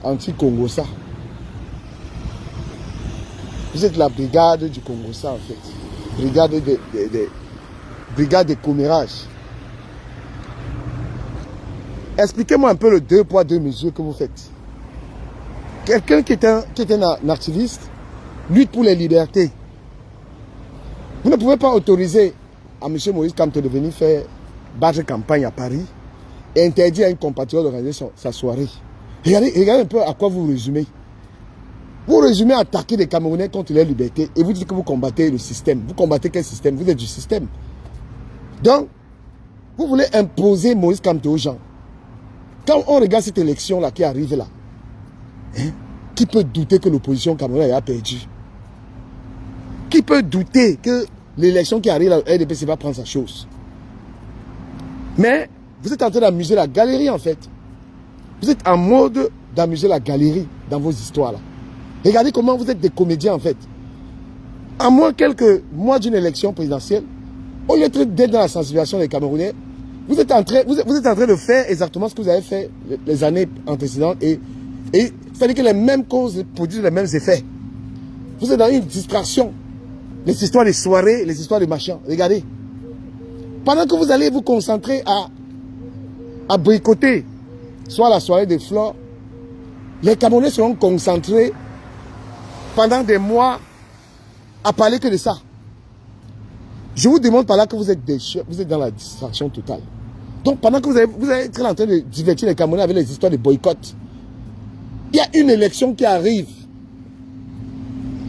anti-Congossa. Vous êtes la brigade du Congossa, en fait. Brigade de commérage. Expliquez-moi un peu le 2 poids 2 mesures que vous faites. Quelqu'un qui est un activiste lutte pour les libertés. Vous ne pouvez pas autoriser à M. Moïse Kamto de venir faire battre campagne à Paris et interdire à une compatriote d'organiser sa soirée. Regardez un peu à quoi vous résumez. Vous résumez à attaquer les Camerounais contre leur liberté et vous dites que vous combattez le système. Vous combattez quel système? Vous êtes du système. Donc, vous voulez imposer Moïse Kamto aux gens. Quand on regarde cette élection-là qui arrive là, hein, qui peut douter que l'opposition camerounaise a perdu? Qui peut douter que l'élection qui arrive, la RDPC va prendre sa chose? Mais vous êtes en train d'amuser la galerie en fait. Vous êtes en mode d'amuser la galerie dans vos histoires là. Regardez comment vous êtes des comédiens en fait. À moins quelques mois d'une élection présidentielle, au lieu d'être dans la sensibilisation des Camerounais, vous êtes en train de faire exactement ce que vous avez fait les années antécédentes et c'est-à-dire que les mêmes causes produisent les mêmes effets. Vous êtes dans une distraction. Les histoires de soirées, les histoires de machin. Regardez. Pendant que vous allez vous concentrer à boycotter, soit la soirée de Flore, les Camerounais seront concentrés pendant des mois à parler que de ça. Je vous demande par là que vous êtes dans la distraction totale. Donc pendant que vous allez être en train de divertir les Camerounais avec les histoires de boycott, il y a une élection qui arrive.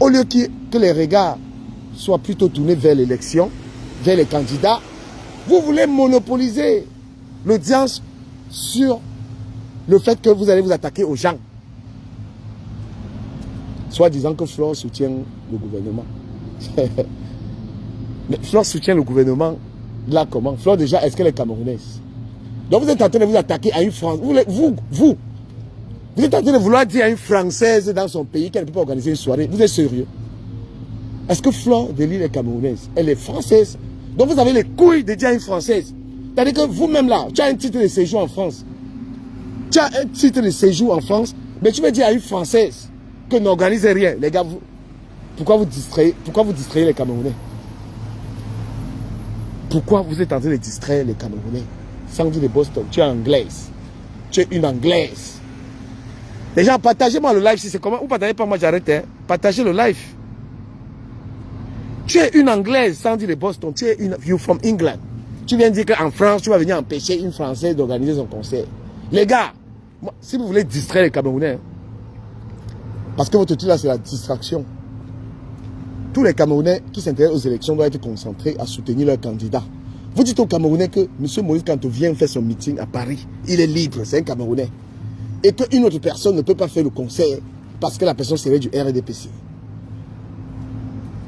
Au lieu que les regards soient plutôt tournés vers l'élection, vers les candidats, vous voulez monopoliser l'audience sur le fait que vous allez vous attaquer aux gens. Soit disant que Flore soutient le gouvernement. Mais Flore soutient le gouvernement, là comment? Flore déjà, est-ce qu'elle est camerounaise? Donc vous êtes en train de vous attaquer à une France. Vous êtes en train de vouloir dire à une Française dans son pays qu'elle ne peut pas organiser une soirée. Vous êtes sérieux? Est-ce que Flore de Lille est camerounaise? Elle est française. Donc vous avez les couilles de dire à une Française. C'est-à-dire que vous-même là, tu as un titre de séjour en France. Tu as un titre de séjour en France, mais tu veux dire à une Française que n'organisez rien. Les gars, pourquoi vous distrayez les Camerounais? Pourquoi vous êtes en train de distraire les Camerounais? Sandy de Boston, tu es anglaise. Tu es une anglaise. Les gens, partagez-moi le live si c'est comment. Vous partagez pas, moi j'arrête. Hein. Partagez le live. Tu es une anglaise, Sandy de Boston. Tu es you're from England. Tu viens dire qu'en France, tu vas venir empêcher une Française d'organiser son concert. Les gars, moi, si vous voulez distraire les Camerounais, parce que votre titre là, c'est la distraction. Tous les Camerounais qui s'intéressent aux élections doivent être concentrés à soutenir leurs candidats. Vous dites aux Camerounais que M. Moïse Kamto vient faire son meeting à Paris, il est libre, c'est un Camerounais. Et qu'une autre personne ne peut pas faire le concert parce que la personne serait du RDPC.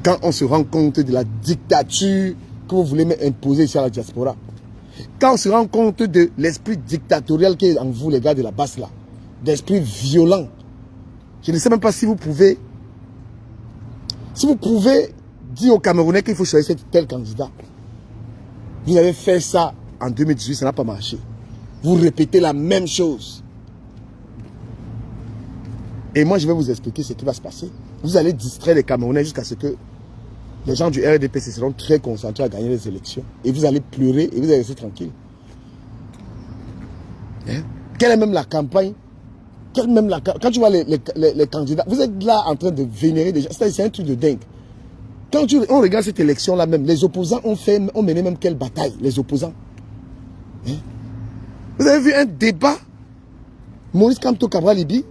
Quand on se rend compte de la dictature que vous voulez imposer ici à la diaspora, quand on se rend compte de l'esprit dictatorial qui est en vous, les gars de la basse là, d'esprit violent, je ne sais même pas si vous pouvez dire aux Camerounais qu'il faut choisir tel candidat. Vous avez fait ça en 2018, ça n'a pas marché. Vous répétez la même chose. Et moi, je vais vous expliquer ce qui va se passer. Vous allez distraire les Camerounais jusqu'à ce que les gens du RDPC seront très concentrés à gagner les élections. Et vous allez pleurer et vous allez rester tranquille. Hein? Quelle est même la campagne? Quand tu vois les candidats, vous êtes là en train de vénérer des gens. C'est un truc de dingue. Quand on regarde cette élection-là même, les opposants ont mené même quelle bataille, les opposants. Hein? Vous avez vu un débat, Maurice Kamto Cabral Libi?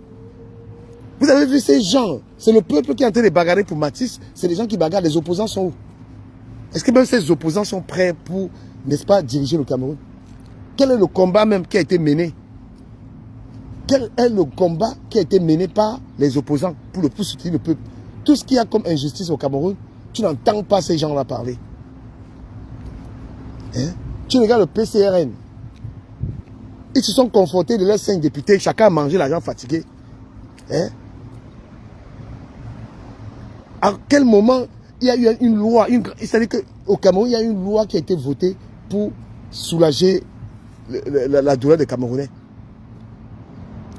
Vous avez vu ces gens, c'est le peuple qui est en train de bagarrer pour Matisse, c'est les gens qui bagarrent, les opposants sont où? Est-ce que même ces opposants sont prêts pour, n'est-ce pas, diriger le Cameroun? Quel est le combat même qui a été mené? Quel est le combat qui a été mené par les opposants pour soutenir le peuple? Tout ce qu'il y a comme injustice au Cameroun, tu n'entends pas ces gens-là parler. Hein? Tu regardes le PCRN. Ils se sont confrontés de leurs 5 députés, chacun a mangé l'argent fatigué. Hein? À quel moment il y a eu une loi, c'est-à-dire qu'au Cameroun, il y a une loi qui a été votée pour soulager la douleur des Camerounais.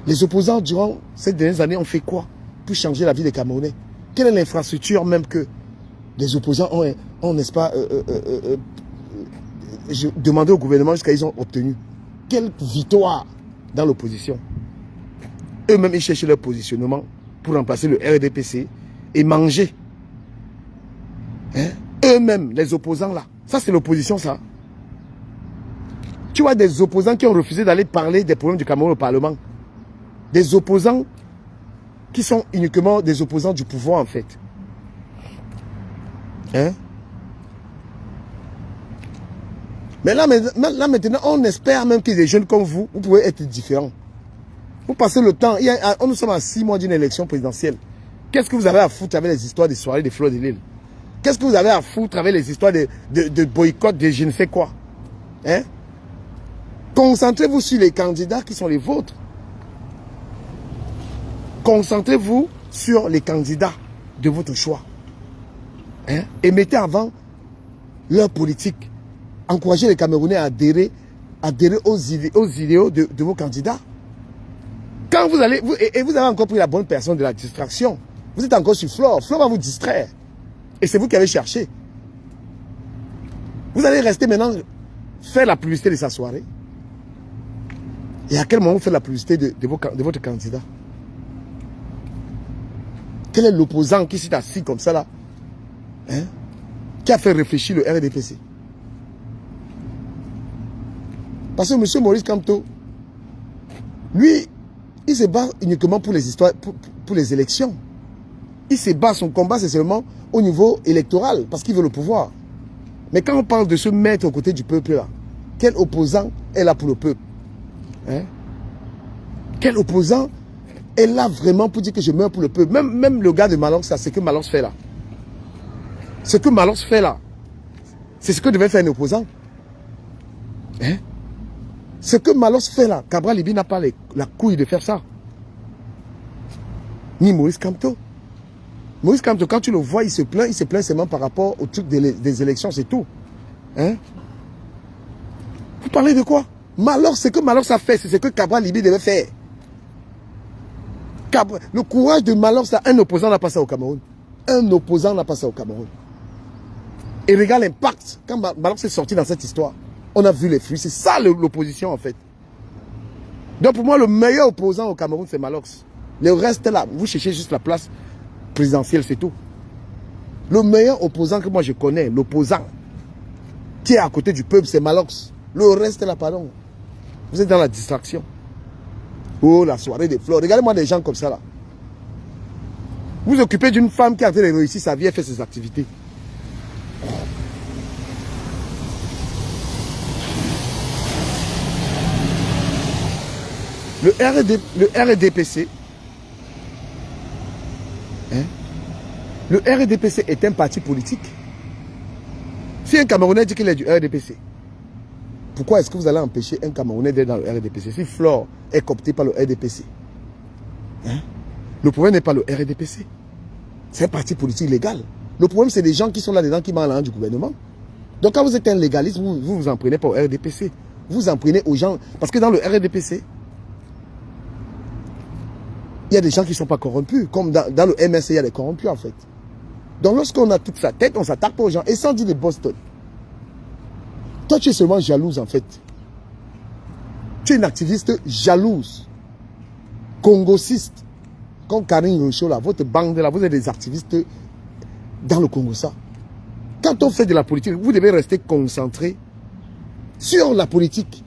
Les opposants, durant ces dernières années, ont fait quoi pour changer la vie des Camerounais? Quelle est l'infrastructure même que les opposants ont n'est-ce pas, demandé au gouvernement jusqu'à ils ont obtenu? Quelle victoire dans l'opposition? Eux-mêmes, ils cherchaient leur positionnement pour remplacer le RDPC et manger. Hein? Eux-mêmes, les opposants là. Ça, c'est l'opposition, ça. Tu vois des opposants qui ont refusé d'aller parler des problèmes du Cameroun au Parlement. Des opposants qui sont uniquement des opposants du pouvoir, en fait. Hein? Mais là, maintenant, on espère même que des jeunes comme vous, vous pouvez être différents. Vous passez le temps, nous sommes à 6 mois d'une élection présidentielle. Qu'est-ce que vous avez à foutre avec les histoires des soirées des fleurs de l'île? Qu'est-ce que vous avez à foutre avec les histoires de boycott, de je ne sais quoi? Hein? Concentrez-vous sur les candidats qui sont les vôtres. Concentrez-vous sur les candidats de votre choix. Hein? Et mettez avant leur politique. Encouragez les Camerounais à adhérer aux idéaux de vos candidats. Quand vous allez, vous avez encore pris la bonne personne de la distraction. Vous êtes encore sur Flore. Flore va vous distraire. Et c'est vous qui avez cherché. Vous allez rester maintenant faire la publicité de sa soirée. Et à quel moment vous faites la publicité de votre candidat? Quel est l'opposant qui s'est assis comme ça là? Hein? Qui a fait réfléchir le RDPC? Parce que M. Maurice Kamto, lui, il se bat uniquement pour les histoires, pour les élections. Il se bat, son combat, c'est seulement au niveau électoral, parce qu'il veut le pouvoir. Mais quand on parle de se mettre aux côtés du peuple là, quel opposant est là pour le peuple? Hein? Quel opposant est là vraiment pour dire que je meurs pour le peuple? Même le gars de Malox, c'est ce que Malox fait là. Ce que Malox fait là, c'est ce que devait faire un opposant. Hein? Ce que Malox fait là, Cabral Libi n'a pas la couille de faire ça. Ni Maurice Kamto. Maurice Kamto, quand tu le vois, il se plaint seulement par rapport au truc des élections, c'est tout. Hein? Vous parlez de quoi? Malox, ce que Malox a fait, c'est ce que Cabral Libi devait faire. Le courage de Malox, là, un opposant n'a pas ça au Cameroun. Un opposant n'a pas ça au Cameroun. Et regarde l'impact. Quand Malox est sorti dans cette histoire, on a vu les fruits. C'est ça l'opposition en fait. Donc pour moi, le meilleur opposant au Cameroun, c'est Malox. Le reste là, vous cherchez juste la place présidentielle, c'est tout. Le meilleur opposant que moi je connais, l'opposant qui est à côté du peuple, c'est Malox. Le reste là, pardon. Vous êtes dans la distraction. Oh, la soirée des fleurs. Regardez-moi des gens comme ça là. Vous vous occupez d'une femme qui a réussi sa vie et fait ses activités. Le RDPC, hein? Le RDPC est un parti politique. Si un Camerounais dit qu'il est du RDPC, pourquoi est-ce que vous allez empêcher un Camerounais d'être dans le RDPC? Si Flore est coopté par le RDPC, hein? Le problème n'est pas le RDPC. C'est un parti politique légal. Le problème, c'est des gens qui sont là-dedans qui mangent l'argent du gouvernement. Donc quand vous êtes un légaliste, vous vous en prenez pas au RDPC. Vous en prenez aux gens. Parce que dans le RDPC, il y a des gens qui ne sont pas corrompus. Comme dans le MSC, il y a des corrompus en fait. Donc lorsqu'on a toute sa tête, on ne s'attaque pas aux gens. Et sans dire de Boston. Toi, tu es seulement jalouse en fait. Tu es une activiste jalouse. Congosiste. Comme Karine Rochaud là, votre bande là, vous êtes des activistes dans le Congo ça. Quand on fait de la politique, vous devez rester concentré sur la politique.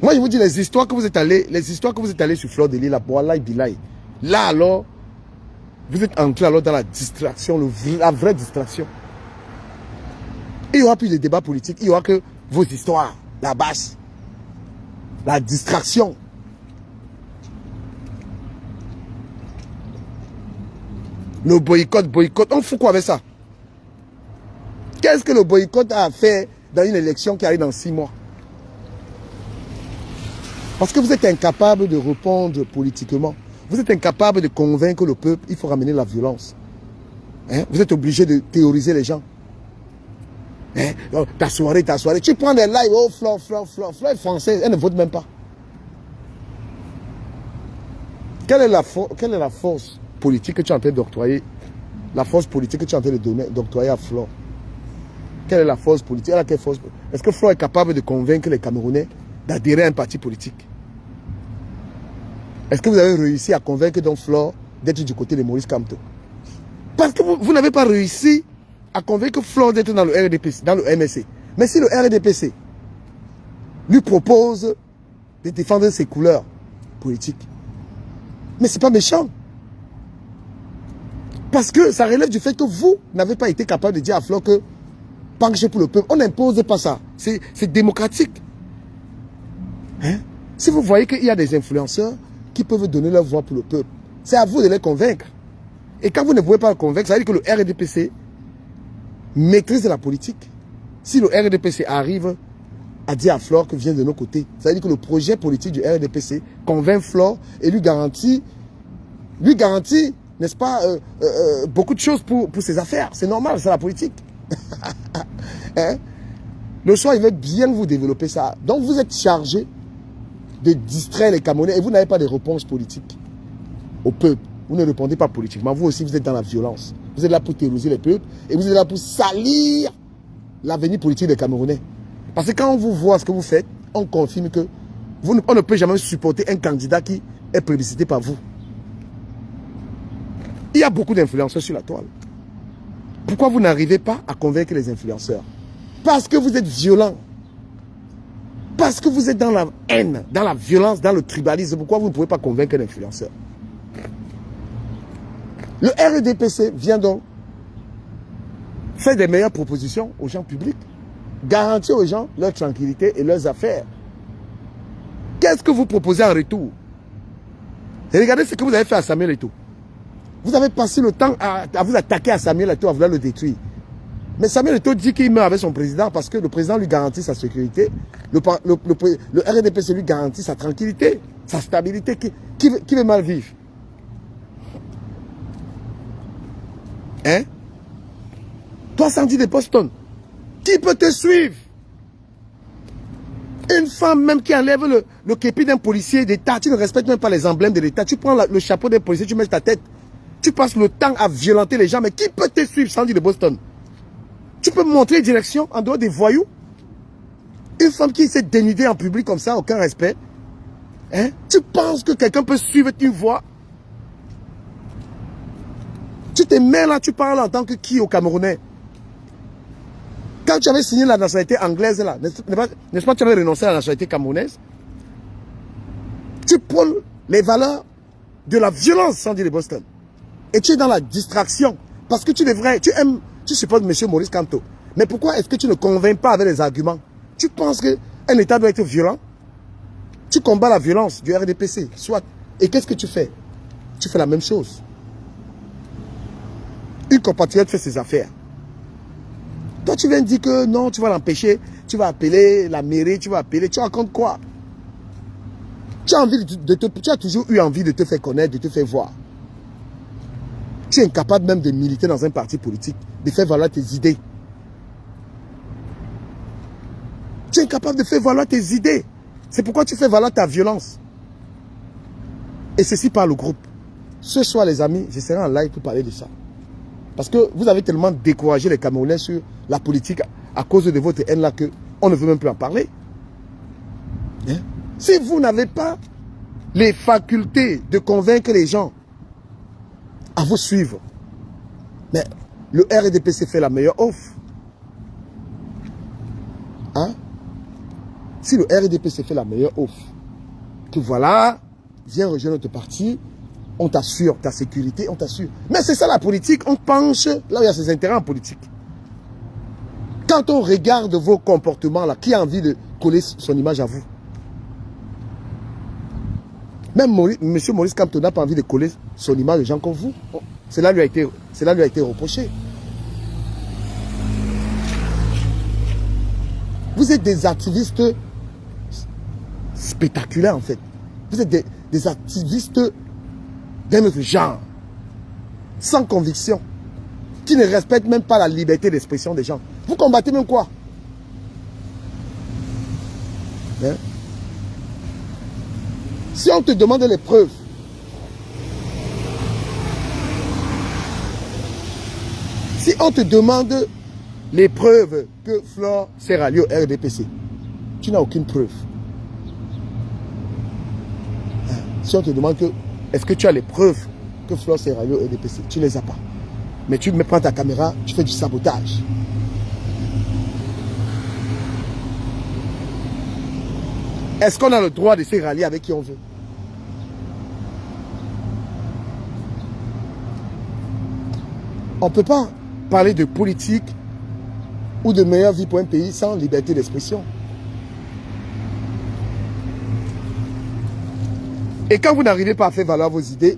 Moi, je vous dis, les histoires que vous êtes allés sur Flore de l'Île, là, alors, vous êtes entré alors dans la distraction, la vraie distraction. Il n'y aura plus de débat politique, il n'y aura que vos histoires, la base, la distraction. Le boycott, on fout quoi avec ça? Qu'est-ce que le boycott a fait dans une élection qui arrive dans 6 mois? Parce que vous êtes incapable de répondre politiquement. Vous êtes incapable de convaincre le peuple, il faut ramener la violence. Hein? Vous êtes obligé de théoriser les gens. Hein? Oh, ta soirée. Tu prends des lives, oh, Flore est française, elle ne vote même pas. Quelle est la force politique que tu es en train d'octroyer? La force politique que tu es en train d'octroyer à Flore? Quelle est la force politique? Est-ce que Flore est capable de convaincre les Camerounais d'adhérer à un parti politique? Est-ce que vous avez réussi à convaincre donc Flore d'être du côté de Maurice Kamto? Parce que vous n'avez pas réussi à convaincre Flore d'être dans le RDPC, dans le MSC. Mais si le RDPC lui propose de défendre ses couleurs politiques, mais c'est pas méchant. Parce que ça relève du fait que vous n'avez pas été capable de dire à Flore que pencher pour le peuple. On n'impose pas ça. C'est démocratique. Hein? Si vous voyez qu'il y a des influenceurs qui peuvent donner leur voix pour le peuple, c'est à vous de les convaincre. Et quand vous ne pouvez pas le convaincre, ça veut dire que le RDPC maîtrise la politique. Si le RDPC arrive à dire à Flore que vient de nos côtés, ça veut dire que le projet politique du RDPC convainc Flore et lui garantit, n'est-ce pas, beaucoup de choses pour ses affaires. C'est normal, c'est la politique. Hein? Le soir, il veut bien vous développer ça. Donc, vous êtes chargé de distraire les Camerounais et vous n'avez pas de réponse politique au peuple. Vous ne répondez pas politiquement. Vous aussi, vous êtes dans la violence. Vous êtes là pour terroriser les peuples et vous êtes là pour salir l'avenir politique des Camerounais. Parce que quand on vous voit ce que vous faites, on confirme que on ne peut jamais supporter un candidat qui est plébiscité par vous. Il y a beaucoup d'influenceurs sur la toile. Pourquoi vous n'arrivez pas à convaincre les influenceurs? Parce que vous êtes violent. Parce que vous êtes dans la haine, dans la violence, dans le tribalisme. Pourquoi vous ne pouvez pas convaincre l'influenceur? Le RDPC vient donc faire des meilleures propositions aux gens publics, garantir aux gens leur tranquillité et leurs affaires. Qu'est-ce que vous proposez en retour? Et regardez ce que vous avez fait à Samuel Eto'o. Vous avez passé le temps à vous attaquer à Samuel Eto'o, à vouloir le détruire. Mais Samuel Eto'o dit qu'il meurt avec son président parce que le président lui garantit sa sécurité. Le RDPC lui garantit sa tranquillité, sa stabilité. Qui veut mal vivre? Hein? Toi, Sandy de Boston, qui peut te suivre? Une femme même qui enlève le képi d'un policier d'État, tu ne respectes même pas les emblèmes de l'État. Tu prends le chapeau d'un policier, tu mets sur ta tête. Tu passes le temps à violenter les gens. Mais qui peut te suivre, Sandy de Boston? Tu peux me montrer direction en dehors des voyous? Une femme qui s'est dénudée en public comme ça, aucun respect. Hein? Tu penses que quelqu'un peut suivre une voix? Tu te mets là, tu parles en tant que qui au Camerounais? Quand tu avais signé la nationalité anglaise là, n'est-ce pas que tu avais renoncé à la nationalité camerounaise? Tu prônes les valeurs de la violence, Sandy de Boston. Et tu es dans la distraction. Parce que tu supportes M. Maurice Kamto. Mais pourquoi est-ce que tu ne convaincs pas avec les arguments? Tu penses qu'un État doit être violent? Tu combats la violence du RDPC, soit. Et qu'est-ce que tu fais? Tu fais la même chose. Une compatriote fait ses affaires. Toi, tu viens dire que non, tu vas l'empêcher, tu vas appeler la mairie, tu racontes quoi? Tu as toujours eu envie de te faire connaître, de te faire voir. Tu es incapable même de militer dans un parti politique, de faire valoir tes idées. Tu es incapable de faire valoir tes idées. C'est pourquoi tu fais valoir ta violence. Et ceci par le groupe. Ce soir, les amis, je serai en live pour parler de ça. Parce que vous avez tellement découragé les Camerounais sur la politique à cause de votre haine là qu'on ne veut même plus en parler. Hein? Si vous n'avez pas les facultés de convaincre les gens à vous suivre, mais le RDPC fait la meilleure offre. Hein? Si le RDPC fait la meilleure offre, que voilà, viens rejoindre notre parti, on t'assure ta sécurité, on t'assure. Mais c'est ça la politique, on penche là où il y a ses intérêts en politique. Quand on regarde vos comportements là, qui a envie de coller son image à vous? Même M. Maurice Kamto n'a pas envie de coller son image de gens comme vous. Cela lui a été reproché. Vous êtes des activistes spectaculaires en fait. Vous êtes des activistes d'un autre genre, sans conviction, qui ne respectent même pas la liberté d'expression des gens. Vous combattez même quoi? Hein? Si on te demande les preuves Si on te demande les preuves que Flore s'est ralliée au RDPC, tu n'as aucune preuve. Si on te demande que, est-ce que tu as les preuves que Flore s'est ralliée au RDPC, tu ne les as pas. Mais tu prends ta caméra, tu fais du sabotage. Est-ce qu'on a le droit de se rallier avec qui on veut? On ne peut pas parler de politique ou de meilleure vie pour un pays sans liberté d'expression. Et quand vous n'arrivez pas à faire valoir vos idées,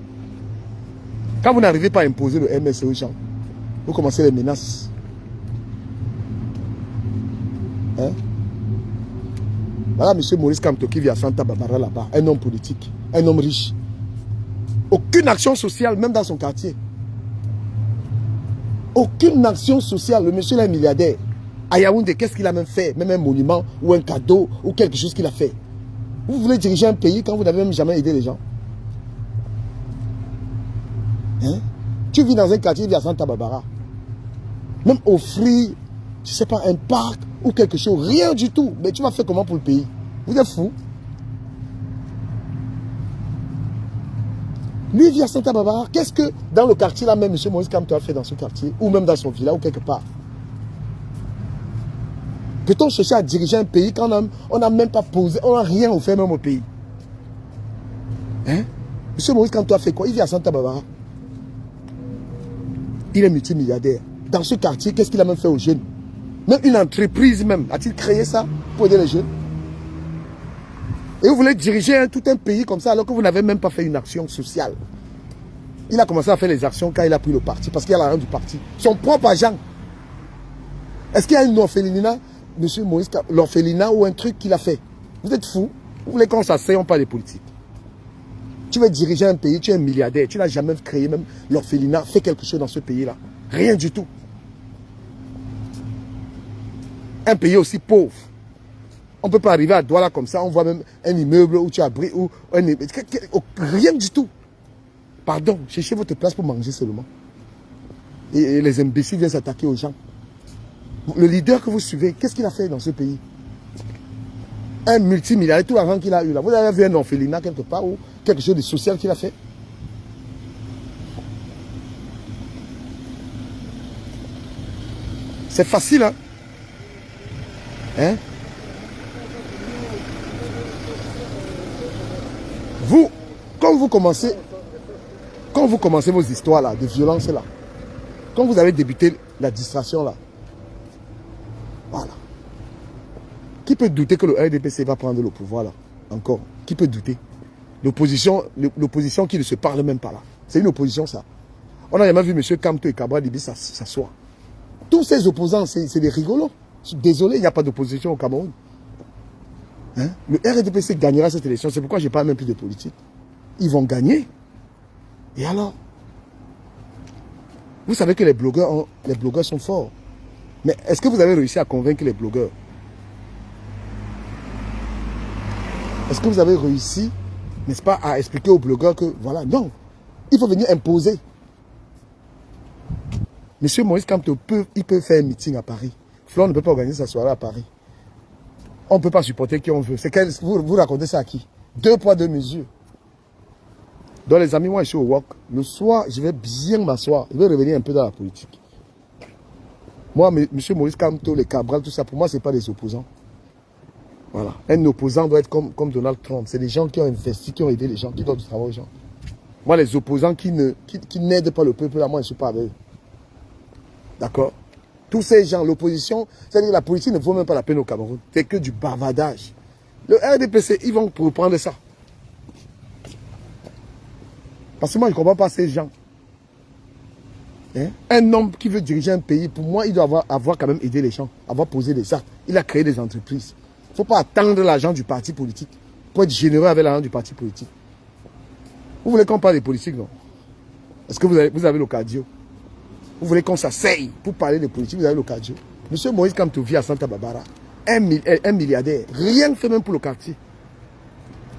quand vous n'arrivez pas à imposer le MS aux gens, vous commencez les menaces. Hein? Voilà M. Maurice Kamto qui vit à Santa Barbara là-bas, un homme politique, un homme riche. Aucune action sociale, même dans son quartier. Aucune action sociale. Le monsieur là est milliardaire. À Yaoundé, qu'est-ce qu'il a même fait? Même un monument ou un cadeau ou quelque chose qu'il a fait. Vous voulez diriger un pays quand vous n'avez même jamais aidé les gens? Hein? Tu vis dans un quartier, tu vis à Santa Barbara. Même offrir, je ne sais pas, un parc ou quelque chose, rien du tout. Mais tu vas faire comment pour le pays? Vous êtes fous? Lui il vit à Santa Barbara. Qu'est-ce que dans le quartier là même, M. Maurice Kamto a fait dans ce quartier? Ou même dans son village ou quelque part? Peut-on chercher à diriger un pays quand on n'a même pas posé, on n'a rien offert même au pays? Hein? M. Maurice Kamto a fait quoi? Il vit à Santa Barbara. Il est multimilliardaire. Dans ce quartier, qu'est-ce qu'il a même fait aux jeunes? Même une entreprise même, a-t-il créé ça pour aider les jeunes? Et vous voulez diriger tout un pays comme ça alors que vous n'avez même pas fait une action sociale. Il a commencé à faire les actions quand il a pris le parti, parce qu'il y a l'argent du parti. Son propre agent. Est-ce qu'il y a une orphelinat, M. Maurice, l'orphelinat ou un truc qu'il a fait? Vous êtes fous? Vous voulez qu'on s'asseye, pas des politiques? Tu veux diriger un pays, tu es un milliardaire, tu n'as jamais créé même l'orphelinat, fait quelque chose dans ce pays-là. Rien du tout. Un pays aussi pauvre. On ne peut pas arriver à Douala comme ça, on voit même un immeuble où tu as bris, ou un immeuble, rien du tout. Pardon, cherchez votre place pour manger seulement. Et les imbéciles viennent s'attaquer aux gens. Le leader que vous suivez, qu'est-ce qu'il a fait dans ce pays? Un multimilliardaire, tout l'argent qu'il a eu là. Vous avez vu un orphelinat quelque part ou quelque chose de social qu'il a fait? C'est facile, hein? Hein? Vous, quand vous commencez vos histoires là, de violence là, quand vous avez débuté la distraction là, voilà. Qui peut douter que le RDPC va prendre le pouvoir là? Encore. Qui peut douter? L'opposition qui ne se parle même pas là. C'est une opposition ça. On n'a jamais vu M. Kamto et Cabral Dibi s'asseoir. Tous ces opposants, c'est des rigolos. Je suis désolé, il n'y a pas d'opposition au Cameroun. Hein? Le RDPC gagnera cette élection. C'est pourquoi je ne parle même plus de politique. Ils vont gagner. Et alors? Vous savez que les blogueurs sont forts. Mais est-ce que vous avez réussi à convaincre les blogueurs? Est-ce que vous avez réussi, n'est-ce pas, à expliquer aux blogueurs que, voilà, non, il faut venir imposer. Monsieur Maurice Kamto il peut faire un meeting à Paris. Flore ne peut pas organiser sa soirée à Paris. On ne peut pas supporter qui on veut. Vous racontez ça à qui? 2 poids, 2 mesures. Donc les amis, moi je suis au WOC. Le soir, je vais bien m'asseoir. Je vais revenir un peu dans la politique. Moi, monsieur Maurice Kamto, les Cabral, tout ça, pour moi, ce n'est pas des opposants. Voilà. Un opposant doit être comme Donald Trump. C'est des gens qui ont investi, qui ont aidé les gens, qui donnent du travail aux gens. Moi, les opposants qui n'aident pas le peuple, là, moi, je ne suis pas avec eux. D'accord? Tous ces gens, l'opposition, c'est-à-dire que la politique ne vaut même pas la peine au Cameroun. C'est que du bavardage. Le RDPC, ils vont reprendre ça. Parce que moi, je ne comprends pas ces gens. Hein? Un homme qui veut diriger un pays, pour moi, il doit avoir quand même aidé les gens, avoir posé des actes. Il a créé des entreprises. Il ne faut pas attendre l'argent du parti politique pour être généreux avec l'argent du parti politique. Vous voulez qu'on parle des politiques, non? Est-ce que vous avez le cardio? Vous voulez qu'on s'asseye pour parler de politique? Vous avez le cardio? Monsieur Maurice Kamto vit à Santa Barbara. Un milliardaire. Rien ne fait même pour le quartier.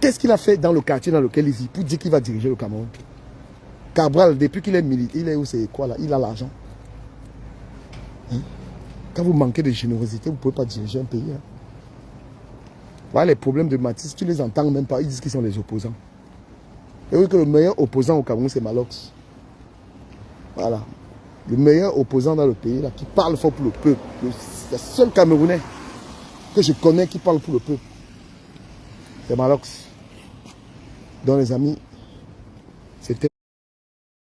Qu'est-ce qu'il a fait dans le quartier dans lequel il vit pour dire qu'il va diriger le Cameroun? Cabral, depuis qu'il est militaire, il est où, c'est quoi là? Il a l'argent. Hein? Quand vous manquez de générosité, vous ne pouvez pas diriger un pays. Hein? Voilà les problèmes de Matisse, tu les entends même pas, ils disent qu'ils sont les opposants. Et oui que le meilleur opposant au Cameroun, c'est Malox. Voilà. Le meilleur opposant dans le pays, là, qui parle fort pour le peuple. Le seul Camerounais que je connais qui parle pour le peuple, c'est Malox. Donc les amis,